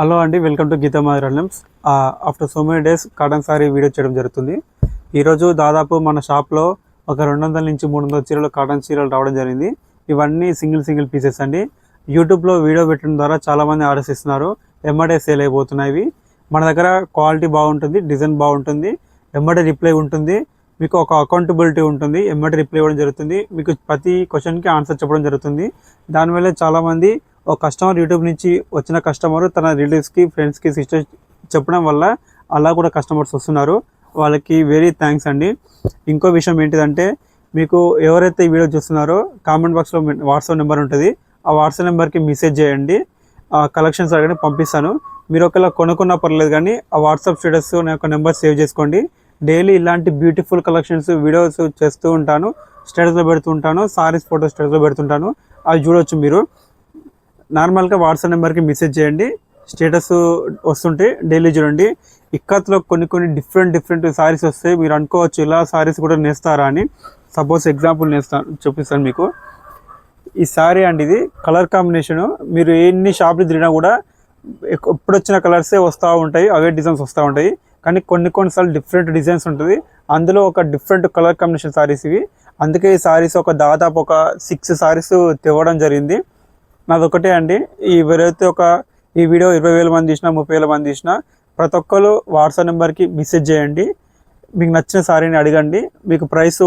Hello అండి, welcome to Geetha Madhuryams. After so many days cotton sari video చేయడం జరుగుతుంది. ఈరోజు దాదాపు మన షాప్లో ఒక 200 నుంచి 300 చీరలు కాటన్ చీరలు రావడం జరిగింది. ఇవన్నీ సింగిల్ పీసెస్ అండి. యూట్యూబ్లో వీడియో పెట్టడం ద్వారా చాలామంది ఆర్డర్స్ ఇస్తున్నారు. ఎమ్మడే సేల్ అయిపోతున్నాయి. మన దగ్గర క్వాలిటీ బాగుంటుంది, డిజైన్ బాగుంటుంది, ఎమ్మడే రిప్లై ఉంటుంది, మీకు ఒక అకౌంటబిలిటీ ఉంటుంది, ఎమ్మడే రిప్లై ఇవ్వడం జరుగుతుంది, మీకు ప్రతి క్వశ్చన్కి ఆన్సర్ చెప్పడం జరుగుతుంది. దానివల్ల చాలామంది ఒక కస్టమర్ యూట్యూబ్ నుంచి వచ్చిన కస్టమర్ తన రిలేటివ్స్కి, ఫ్రెండ్స్కి, సిస్టర్స్ చెప్పడం వల్ల అలా కూడా కస్టమర్స్ వస్తున్నారు. వాళ్ళకి వెరీ థ్యాంక్స్ అండి. ఇంకో విషయం ఏంటిదంటే, మీకు ఎవరైతే ఈ వీడియో చూస్తున్నారో కామెంట్ బాక్స్లో వాట్సాప్ నెంబర్ ఉంటుంది. ఆ వాట్సాప్ నెంబర్కి మెసేజ్ చేయండి. కలెక్షన్స్ అడగని పంపిస్తాను. మీరు ఒకవేళ కొనుక్కున్నా పర్లేదు, కానీ ఆ వాట్సాప్ స్టేటస్ నా యొక్క నెంబర్ సేవ్ చేసుకోండి. డైలీ ఇలాంటి బ్యూటిఫుల్ కలెక్షన్స్ వీడియోస్ చేస్తూ ఉంటాను, స్టేటస్లో పెడుతూ ఉంటాను, సారీస్ ఫోటో స్టేటస్లో పెడుతుంటాను. అవి చూడవచ్చు. మీరు నార్మల్గా వాట్సాప్ నెంబర్కి మెసేజ్ చేయండి, స్టేటస్ వస్తుంటే డైలీ చూడండి. ఇక్కత్లో కొన్ని డిఫరెంట్ సారీస్ వస్తాయి. మీరు అనుకోవచ్చు ఇలా సారీస్ కూడా నేస్తారా అని. సపోజ్ ఎగ్జాంపుల్ చూపిస్తాను మీకు. ఈ సారీ అండి, ఇది కలర్ కాంబినేషను. మీరు ఎన్ని షాపులు తిరిగినా కూడా ఎప్పుడు వచ్చిన కలర్సే వస్తూ ఉంటాయి, అవే డిజైన్స్ వస్తూ ఉంటాయి. కానీ కొన్నిసార్లు డిఫరెంట్ డిజైన్స్ ఉంటుంది. అందులో ఒక డిఫరెంట్ కలర్ కాంబినేషన్ సారీస్ ఇవి. అందుకే ఈ సారీస్ దాదాపు ఒక 6 సారీస్ తేవడం జరిగింది. నాదొకటే అండి. ఎవరైతే ఈ వీడియో 20,000 మంది చూసినా, 30,000 మంది చూసినా, ప్రతి ఒక్కరు వాట్సాప్ నెంబర్కి మెసేజ్ చేయండి. మీకు నచ్చిన సారీని అడగండి. మీకు ప్రైసు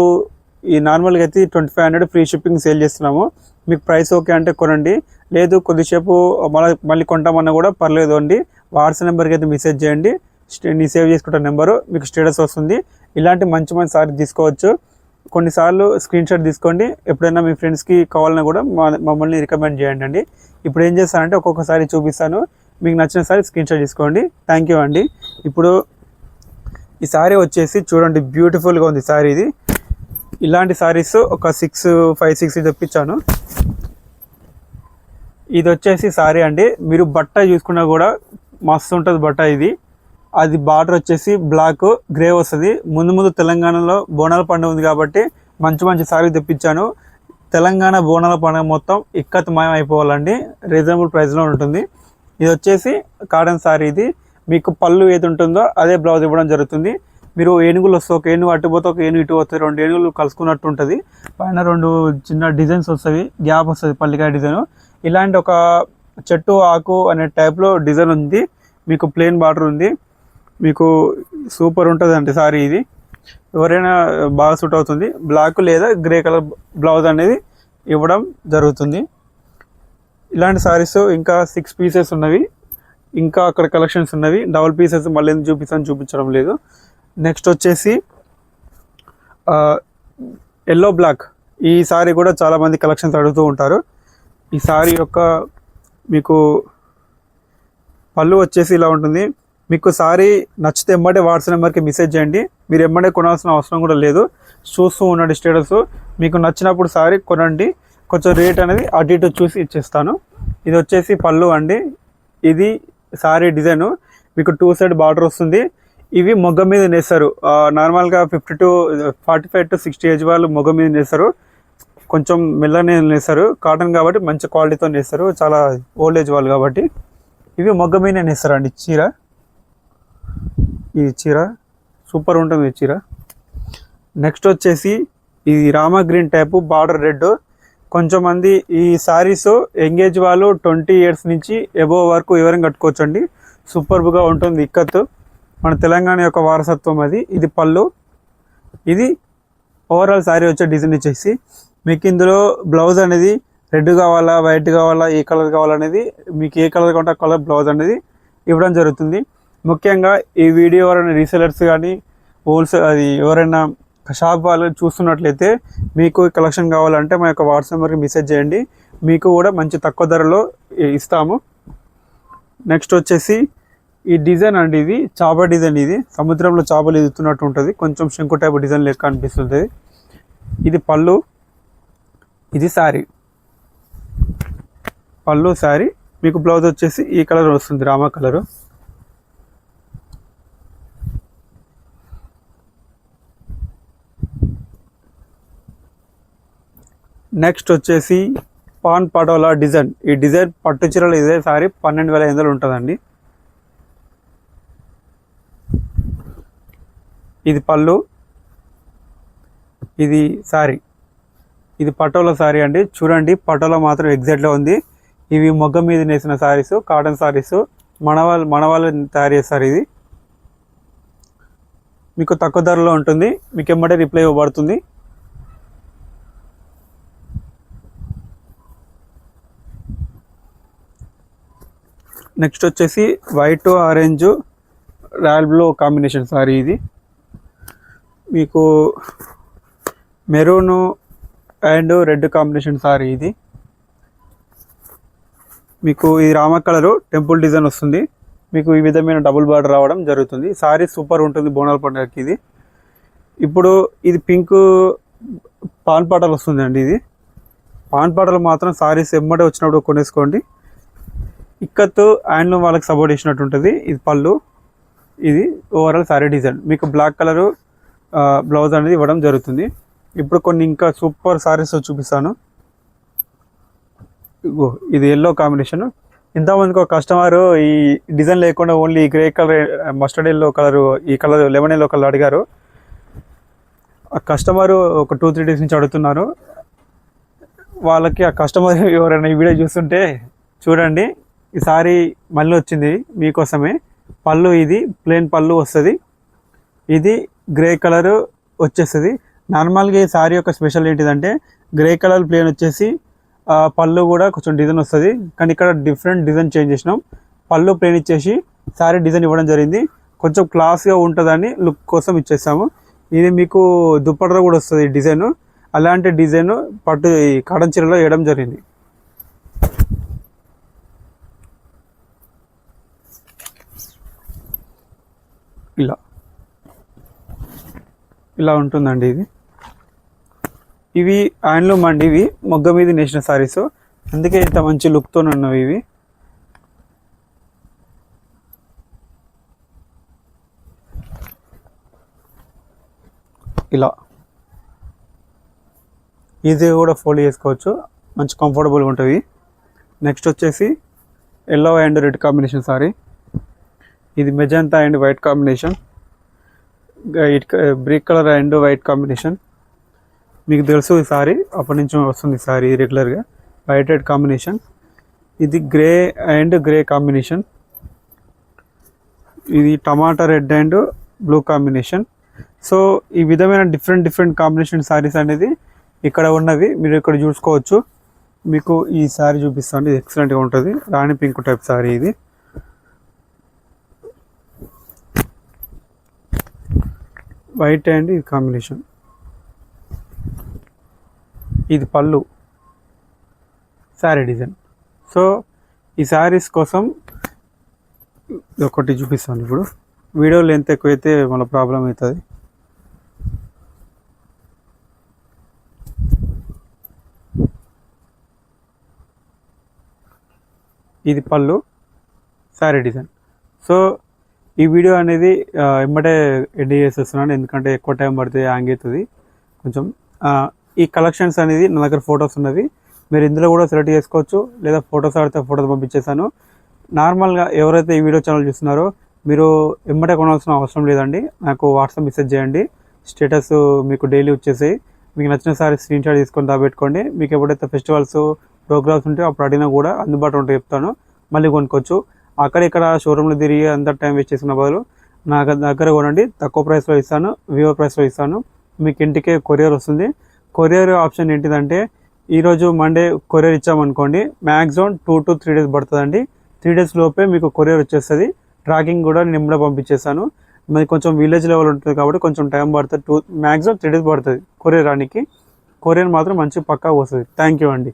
ఈ నార్మల్గా అయితే 2500 ఫ్రీ షిప్పింగ్ సేల్ చేస్తున్నాము. మీకు ప్రైస్ ఓకే అంటే కొనండి, లేదు కొద్దిసేపు మళ్ళీ కొంటామన్నా కూడా పర్లేదు అండి. వాట్సాప్ నెంబర్కి అయితే మెసేజ్ చేయండి. నేను సేవ్ చేసుకుంటే నెంబరు మీకు స్టేటస్ వస్తుంది. ఇలాంటి మంచి సారీ తీసుకోవచ్చు. కొన్నిసార్లు స్క్రీన్ షాట్ తీసుకోండి. ఎప్పుడైనా మీ ఫ్రెండ్స్కి కావాలన్నా కూడా మమ్మల్ని రికమెండ్ చేయండి అండి. ఇప్పుడు ఏం చేస్తానంటే ఒక్కొక్కసారి చూపిస్తాను, మీకు నచ్చిన సారీ స్క్రీన్ షాట్ తీసుకోండి. థ్యాంక్ యూ అండి. ఇప్పుడు ఈ సారీ వచ్చేసి చూడండి, బ్యూటిఫుల్గా ఉంది సారీ. ఇది ఇలాంటి సారీస్ ఒక 5-6 తెప్పించాను. ఇది వచ్చేసి సారీ అండి. మీరు బట్ట చూసుకున్నా కూడా మస్తు ఉంటుంది బట్ట. ఇది అది బార్డర్ వచ్చేసి బ్లాక్ గ్రే వస్తుంది. ముందు తెలంగాణలో బోనాల పండుగ ఉంది కాబట్టి మంచి సారీ తెప్పించాను. తెలంగాణ బోనాల పండుగ మొత్తం ఇక్కత్ మాయం అయిపోవాలండి. రీజనబుల్ ప్రైస్లో ఉంటుంది. ఇది వచ్చేసి కాటన్ సారీ. ఇది మీకు పళ్ళు ఏది ఉంటుందో అదే బ్లౌజ్ ఇవ్వడం జరుగుతుంది. మీరు ఏనుగులు వస్తే ఒక ఏనుగు అట్టుపోతే ఒక ఏనుగు ఇటు వస్తాయి, 2 ఏనుగులు కలుసుకున్నట్టు ఉంటుంది. పైన 2 చిన్న డిజైన్స్ వస్తాయి, గ్యాప్ వస్తుంది, పల్లికాయ డిజైన్. ఇలాంటి ఒక చెట్టు ఆకు అనే టైప్లో డిజైన్ ఉంది. మీకు ప్లెయిన్ బార్డర్ ఉంది. మీకు సూపర్ ఉంటుంది అంటే సారీ. ఇది ఎవరైనా బాగా సూట్ అవుతుంది. బ్లాక్ లేదా గ్రే కలర్ బ్లౌజ్ అనేది ఇవ్వడం జరుగుతుంది. ఇలాంటి సారీస్ ఇంకా 6 పీసెస్ ఉన్నవి. ఇంకా అక్కడ కలెక్షన్స్ ఉన్నవి. డబల్ పీసెస్ మళ్ళీ చూపించడం లేదు. నెక్స్ట్ వచ్చేసి ఎల్లో బ్లాక్. ఈ సారీ కూడా చాలామంది కలెక్షన్స్ అడుగుతూ ఉంటారు. ఈ సారీ యొక్క మీకు పళ్ళు వచ్చేసి ఇలా ఉంటుంది. మీకు సారీ నచ్చితే ఎమ్మడే వాట్సాప్ నెంబర్కి మెసేజ్ చేయండి. మీరు ఎమ్మడే కొనాల్సిన అవసరం కూడా లేదు. చూస్తూ ఉండండి స్టేటస్. మీకు నచ్చినప్పుడు సారీ కొనండి. కొంచెం రేట్ అనేది అటు ఇటు చూసి ఇచ్చేస్తాను. ఇది వచ్చేసి పళ్ళు అండి. ఇది సారీ డిజైను. మీకు 2 సైడ్ బార్డర్ వస్తుంది. ఇవి మొగ్గ మీద నేస్తారు. నార్మల్గా 45 to 60 ఏజ్ వాళ్ళు మొగ్గ మీద నేస్తారు. కొంచెం మెల్లనే నేస్తారు. కాటన్ కాబట్టి మంచి క్వాలిటీతో నేస్తారు. చాలా ఓల్డ్ ఏజ్ వాళ్ళు కాబట్టి ఇవి మొగ్గ మీదనే నేస్తారండి. ఈ చీర సూపర్ ఉంటుంది. ఈ చీర నెక్స్ట్ వచ్చేసి ఇది Rama green type, border red. కొంచెంమంది ఈ సారీస్ ఎంగేజ్ వాళ్ళు 20 years నుంచి ఎబోవ్ వరకు ఎవరైనా కట్టుకోవచ్చు అండి. సూపర్గా ఉంటుంది. ఇక్కత్ మన తెలంగాణ యొక్క వారసత్వం అది. ఇది పళ్ళు. ఇది ఓవరాల్ సారీ వచ్చే డిజైన్ వచ్చేసి మీకు ఇందులో బ్లౌజ్ అనేది రెడ్ కావాలా, వైట్ కావాలా, ఏ కలర్ కావాలనేది మీకు ఏ కలర్ కావాలంటే ఆ కలర్ బ్లౌజ్ అనేది ఇవ్వడం జరుగుతుంది. ముఖ్యంగా ఈ వీడియో ఎవరైనా రీసెలర్స్ కానీ ఎవరైనా షాప్ వాళ్ళు చూస్తున్నట్లయితే మీకు కలెక్షన్ కావాలంటే మా యొక్క వాట్సాప్ నెంబర్కి మెసేజ్ చేయండి. మీకు కూడా మంచి తక్కువ ధరలో ఇస్తాము. నెక్స్ట్ వచ్చేసి ఈ డిజైన్ అండి. ఇది చాప డిజైన్. ఇది సముద్రంలో చేపలు ఎదుగుతున్నట్టు ఉంటుంది. కొంచెం శంకు టైప్ డిజైన్ లెక్క అనిపిస్తుంది. ఇది పళ్ళు. ఇది శారీ. పళ్ళు శారీ. మీకు బ్లౌజ్ వచ్చేసి ఈ కలర్ వస్తుంది, రామా కలరు. నెక్స్ట్ వచ్చేసి పాన్ పటోలా డిజైన్. ఈ డిజైన్ పట్టు చీరలు ఇదే సారీ 12,500 ఉంటుందండి. ఇది పళ్ళు, ఇది శారీ, ఇది పటోలా శారీ అండి. చూడండి పటోలా మాత్రం ఎగ్జాక్ట్గా ఉంది. ఇవి మొగ్గ మీద నేసిన శారీస్, కాటన్ శారీస్, మన వాళ్ళు తయారు చేస్తారు. ఇది మీకు తక్కువ ధరలో ఉంటుంది, మీకు ఎమ్మటే రిప్లై ఇవ్వబడుతుంది. నెక్స్ట్ వచ్చేసి white orange royal blue combination sari. ఇది మీకు maroon and red combination sari. ఇది మీకు ఈ రామ కలరు టెంపుల్ డిజైన్ వస్తుంది. మీకు ఈ విధమైన డబుల్ బార్డర్ రావడం జరుగుతుంది. సారీ సూపర్ ఉంటుంది బోనాల పండుగకి. ఇది ఇప్పుడు ఇది పింక్ పాన్ పాటలు వస్తుంది అండి. ఇది పాన్ పాటలు మాత్రం సారీస్ ఎమ్మడే వచ్చినప్పుడు కొనేసుకోండి. ఇక్కత్తు అండ్ వాళ్ళకి సపోర్ట్ చేసినట్టు ఉంటుంది. ఇది పళ్ళు, ఇది ఓవరాల్ సారీ డిజైన్. మీకు బ్లాక్ కలరు బ్లౌజ్ అనేది ఇవ్వడం జరుగుతుంది. ఇప్పుడు కొన్ని ఇంకా సూపర్ సారీస్ చూపిస్తాను. ఇది ఎల్లో కాంబినేషన్. ఇంతమందికి ఒక కస్టమర్ ఈ డిజైన్ లేకుండా only grey colour, mustard yellow colour, ఈ కలర్ లెమన్ ఎల్లో కలర్ అడిగారు. ఆ కస్టమరు ఒక 2-3 డేస్ నుంచి అడుగుతున్నారు. వాళ్ళకి ఆ కస్టమర్ ఎవరైనా ఈ వీడియో చూస్తుంటే చూడండి, ఈ సారీ మళ్ళీ వచ్చింది మీకోసమే. పళ్ళు ఇది ప్లెయిన్ పళ్ళు వస్తుంది. ఇది గ్రే కలర్ వచ్చేస్తుంది. నార్మల్గా ఈ సారీ యొక్క స్పెషల్ ఏంటిదంటే గ్రే కలర్ ప్లెయిన్ వచ్చేసి పళ్ళు కూడా కొంచెం డిజైన్ వస్తుంది. కానీ ఇక్కడ డిఫరెంట్ డిజైన్ చేంజ్ చేసినాం. పళ్ళు ప్లెయిన్ ఇచ్చేసి సారీ డిజైన్ ఇవ్వడం జరిగింది. కొంచెం క్లాస్గా ఉంటుందని లుక్ కోసం ఇచ్చేసాము. ఇది మీకు దుప్పట్లో కూడా వస్తుంది డిజైన్. అలాంటి డిజైన్ పట్టు ఈ కాటన్ చీరలో వేయడం జరిగింది. ఇలా ఉంటుందండి. ఇవి హ్యాండ్లూమ్ అండి. ఇవి మొగ్గ మీద నేసిన సారీస్, అందుకే ఇంత మంచి లుక్తో ఉన్నవి. ఇవి ఇలా ఈజీగా కూడా ఫోల్డ్ చేసుకోవచ్చు, మంచి కంఫర్టబుల్గా ఉంటుంది. నెక్స్ట్ వచ్చేసి yellow and red combination sari. ఇది magenta and white combination, brick colour and white combination. మీకు తెలుసు ఈ సారీ అప్పటి నుంచి వస్తుంది సారీ రెగ్యులర్గా. White red combination. ఇది గ్రే అండ్ గ్రే కాంబినేషన్. ఇది tomato red and blue combination. So ఈ విధమైన డిఫరెంట్ కాంబినేషన్ సారీస్ అనేది ఇక్కడ ఉన్నవి మీరు ఇక్కడ చూసుకోవచ్చు. మీకు ఈ సారీ చూపిస్తాను. ఇది ఎక్సలెంట్గా ఉంటుంది. రాణి పింక్ టైప్ సారీ. ఇది వైట్ అండ్ ఇది కాంబినేషన్. ఇది పళ్ళు శారీ డిజైన్. సో ఈ శారీస్ కోసం ఒకటి చూపిస్తాను. ఇప్పుడు వీడియో లెంత్ ఎక్కువైతే మళ్ళీ ప్రాబ్లం అవుతుంది. ఇది పళ్ళు శారీ డిజైన్. సో ఈ వీడియో అనేది ఎమ్మటే ఎడిట్ చేసేస్తున్నాను, ఎందుకంటే ఎక్కువ టైం పడితే హ్యాంగ్ అవుతుంది కొంచెం. ఈ కలెక్షన్స్ అనేది నా దగ్గర ఫొటోస్ ఉన్నవి, మీరు ఇందులో కూడా సెలెక్ట్ చేసుకోవచ్చు, లేదా ఫొటోస్ ఆడితే ఫొటోస్ పంపించేసాను. నార్మల్గా ఎవరైతే ఈ వీడియో ఛానల్ చూస్తున్నారో మీరు ఎమ్మటే కొనాల్సిన అవసరం లేదండి. నాకు వాట్సాప్ మెసేజ్ చేయండి, స్టేటస్ మీకు డైలీ వచ్చేసాయి. మీకు నచ్చిన సారీ స్క్రీన్ షాట్ తీసుకొని దాబెట్టుకోండి. మీకు ఎప్పుడైతే ఫెస్టివల్స్ ప్రోగ్రామ్స్ ఉంటే అప్పుడు అడిగినా కూడా అందుబాటులో ఉంటే చెప్తాను, మళ్ళీ కొనుక్కోవచ్చు. అక్కడిక్కడ షోరూమ్లో తిరిగి అంత టైం వేస్ట్ చేసిన బదులు నా దగ్గర కొనండి. తక్కువ ప్రైస్లో ఇస్తాను, వివో ప్రైస్లో ఇస్తాను. మీకు ఇంటికే కొరియర్ వస్తుంది. కొరియర్ ఆప్షన్ ఏంటిదంటే ఈరోజు Monday courier ఇచ్చామనుకోండి, maximum 2 to 3 days పడుతుందండి. 3 days లోపే మీకు కొరియర్ వచ్చేస్తుంది. ట్రాకింగ్ కూడా నేను ఇమ్మడే పంపించేస్తాను. మరి కొంచెం విలేజ్ లెవెల్ ఉంటుంది కాబట్టి కొంచెం టైం పడుతుంది. మ్యాక్సిమం 3 days పడుతుంది కొరియర్ రానికి. కొరియర్ మాత్రం మంచి పక్కా వస్తుంది. థ్యాంక్ యూ అండి.